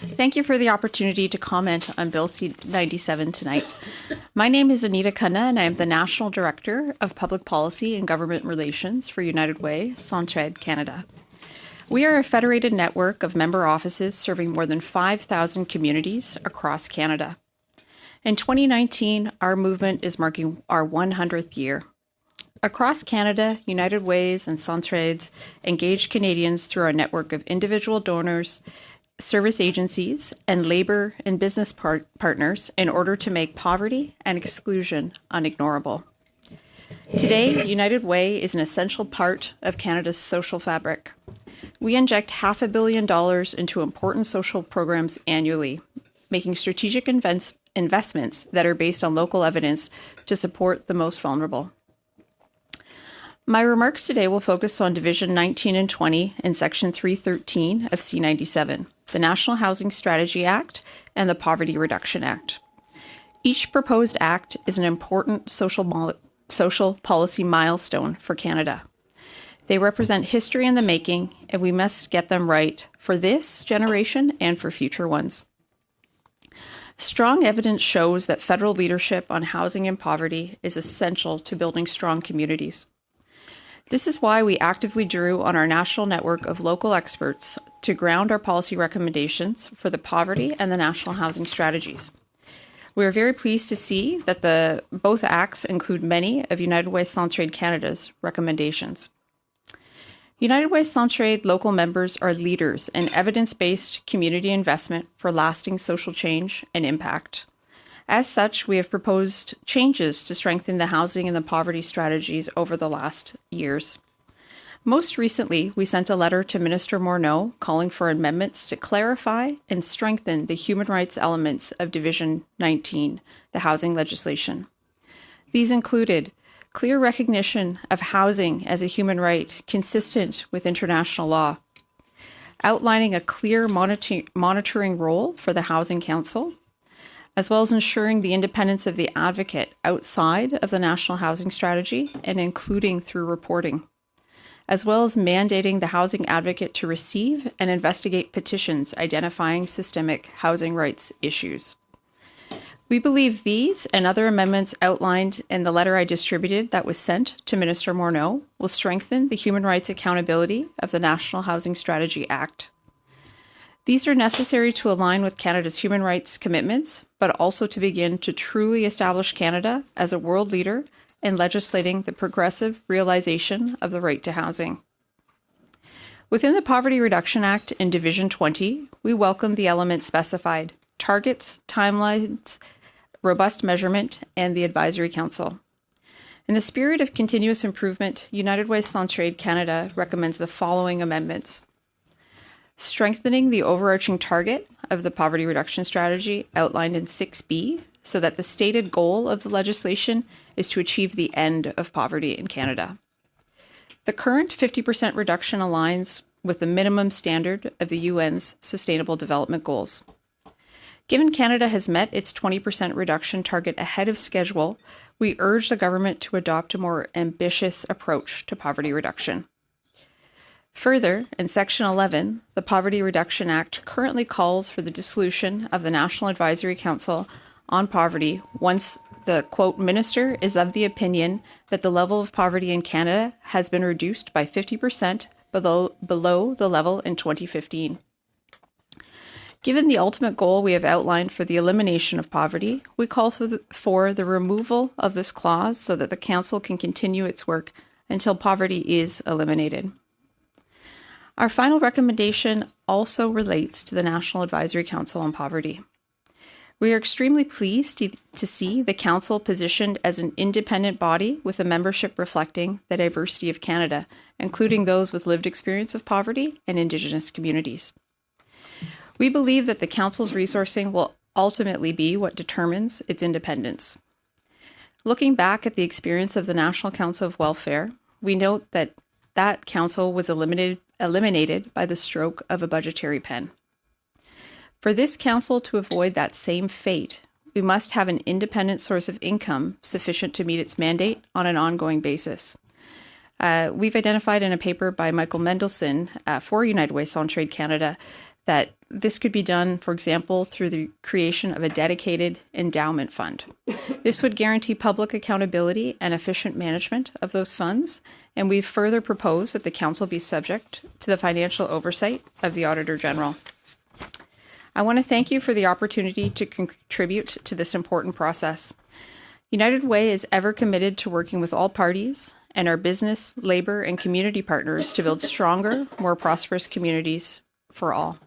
Thank you for the opportunity to comment on Bill C-97 tonight. My name is Anita, Khanna, and I am the National Director of Public Policy and Government Relations for United Way Centraide Canada. We are a federated network of member offices serving more than 5,000 communities across Canada. In 2019, our movement is marking our 100th year. Across Canada, United Ways and Centraides engage Canadians through our network of individual donors, service agencies, and labor and business partners in order to make poverty and exclusion unignorable. Today, United Way is an essential part of Canada's social fabric. We inject $500 million into important social programs annually, making strategic investments that are based on local evidence to support the most vulnerable. My remarks today will focus on Division 19 and 20 in Section 313 of C-97, the National Housing Strategy Act and the Poverty Reduction Act. Each proposed act is an important social policy milestone for Canada. They represent history in the making, and we must get them right for this generation and for future ones. Strong evidence shows that federal leadership on housing and poverty is essential to building strong communities. This is why we actively drew on our national network of local experts to ground our policy recommendations for the poverty and the national housing strategies. We are very pleased to see that both acts include many of United Way Centraide Canada's recommendations. United Way Centraide local members are leaders in evidence-based community investment for lasting social change and impact. As such, we have proposed changes to strengthen the housing and the poverty strategies over the last years. Most recently, we sent a letter to Minister Morneau calling for amendments to clarify and strengthen the human rights elements of Division 19, the housing legislation. These included clear recognition of housing as a human right consistent with international law, outlining a clear monitoring role for the Housing Council, as well as ensuring the independence of the advocate outside of the National Housing Strategy and including through reporting, as well as mandating the housing advocate to receive and investigate petitions identifying systemic housing rights issues. We believe these and other amendments outlined in the letter I distributed that was sent to Minister Morneau will strengthen the human rights accountability of the National Housing Strategy Act. These are necessary to align with Canada's human rights commitments, but also to begin to truly establish Canada as a world leader in legislating the progressive realization of the right to housing. Within the Poverty Reduction Act in Division 20, we welcome the elements specified: targets, timelines, robust measurement, and the Advisory Council. In the spirit of continuous improvement, United Way Centraide Canada recommends the following amendments: strengthening the overarching target of the poverty reduction strategy outlined in 6B so that the stated goal of the legislation is to achieve the end of poverty in Canada. The current 50% reduction aligns with the minimum standard of the UN's Sustainable Development Goals. Given Canada has met its 20% reduction target ahead of schedule, we urge the government to adopt a more ambitious approach to poverty reduction. Further, in Section 11, the Poverty Reduction Act currently calls for the dissolution of the National Advisory Council on Poverty once the, quote, minister is of the opinion that the level of poverty in Canada has been reduced by 50% below the level in 2015. Given the ultimate goal we have outlined for the elimination of poverty, we call for the removal of this clause so that the Council can continue its work until poverty is eliminated. Our final recommendation also relates to the National Advisory Council on Poverty. We are extremely pleased to see the Council positioned as an independent body with a membership reflecting the diversity of Canada, including those with lived experience of poverty and Indigenous communities. We believe that the Council's resourcing will ultimately be what determines its independence. Looking back at the experience of the National Council of Welfare, we note that that council was eliminated by the stroke of a budgetary pen. For this council to avoid that same fate, we must have an independent source of income sufficient to meet its mandate on an ongoing basis. We've identified in a paper by Michael Mendelson for United Way Centraide Canada that this could be done, for example, through the creation of a dedicated endowment fund. This would guarantee public accountability and efficient management of those funds, and we've further proposed that the council be subject to the financial oversight of the Auditor General. I want to thank you for the opportunity to contribute to this important process. United Way is ever committed to working with all parties and our business, labor, and community partners to build stronger, more prosperous communities for all.